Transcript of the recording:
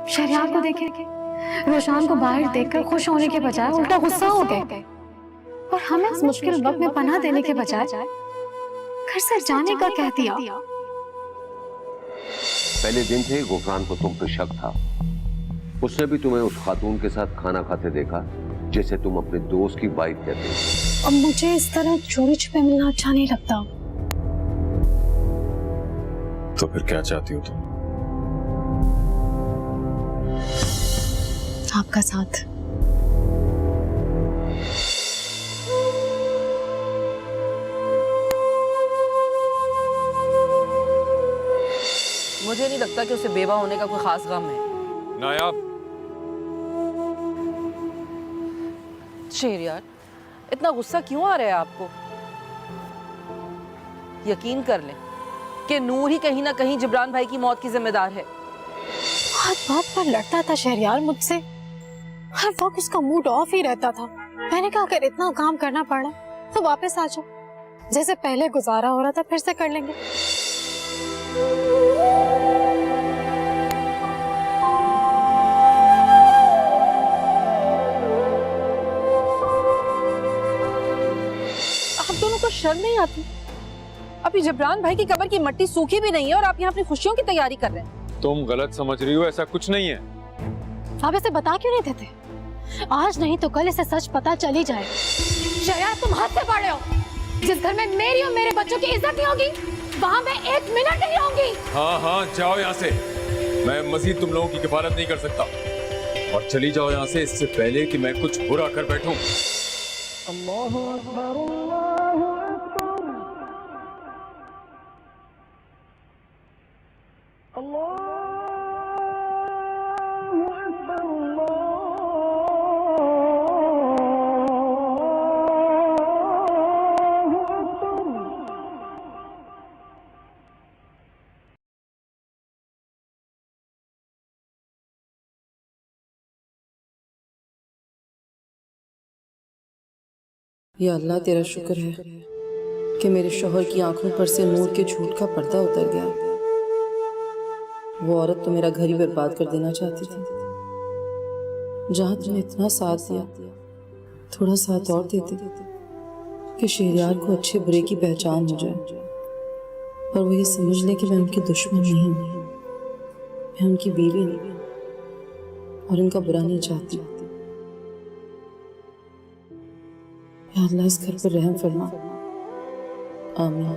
शहरयार को देखे, रोशान को बाहर देखकर खुश होने के बजाय उल्टा गुस्सा हो गए और हमें इस मुश्किल वक्त में पनाह देने के बजाय घर से जाने का कह दिया। पहले दिन थे गुफरान को तुम पे शक था। उसने भी तुम्हें उस खातून के साथ खाना खाते देखा जैसे तुम अपने दोस्त की वाइफ कहते हो। अब मुझे इस तरह चोरी छुपे मिलना अच्छा नहीं लगता। तो फिर क्या चाहती हो तुम? आपका साथ। मुझे नहीं लगता कि उसे बेवा होने का कोई खास गम है। नायाब, शहरयार, इतना गुस्सा क्यों आ रहा है आपको? यकीन कर लें कि नूर ही कहीं ना कहीं जिब्रान भाई की मौत की जिम्मेदार है। हर बात पर लड़ता था शहरयार मुझसे, हर वक्त उसका मूड ऑफ ही रहता था। मैंने कहा अगर इतना काम करना पड़ा तो वापस आ जाओ, जैसे पहले गुजारा हो रहा था फिर से कर लेंगे। आप दोनों को शर्म नहीं आती? अभी जिब्रान भाई की कब्र की मट्टी सूखी भी नहीं है और आप यहाँ अपनी खुशियों की तैयारी कर रहे हैं। तुम गलत समझ रही हो, ऐसा कुछ नहीं है। आप इसे बता क्यों नहीं देते? आज नहीं तो कल इसे सच पता चल ही जाए। शहरयार, तुम हद से पड़े हो। जिस घर में मेरी और मेरे बच्चों की इज्जत नहीं होगी वहाँ मैं एक मिनट नहीं रहूंगी। हाँ हाँ, जाओ यहाँ से। मैं मजीद तुम लोगों की किफालत नहीं कर सकता। और चली जाओ यहाँ से इससे पहले कि मैं कुछ बुरा कर बैठूं। अल्लाहु अकबर, अल्लाहु अकबर, अल्लाहु अकबर, अल्लाहु अकबर। या अल्लाह, तेरा शुक्र है कि मेरे शौहर की आंखों पर से नूर के झूठ का पर्दा उतर गया। वो औरत तो मेरा घर ही बर्बाद कर देना चाहती थी। जहां तुमने इतना साथ दिया, थोड़ा साथ और देते कि शहरयार को अच्छे बुरे की पहचान हो जाए और वो ये समझ ले कि मैं उनकी दुश्मन नहीं हूं, मैं उनकी बीवी नहीं और उनका बुरा नहीं चाहती। या अल्लाह, इस घर पर रहम फरमा। आमीन।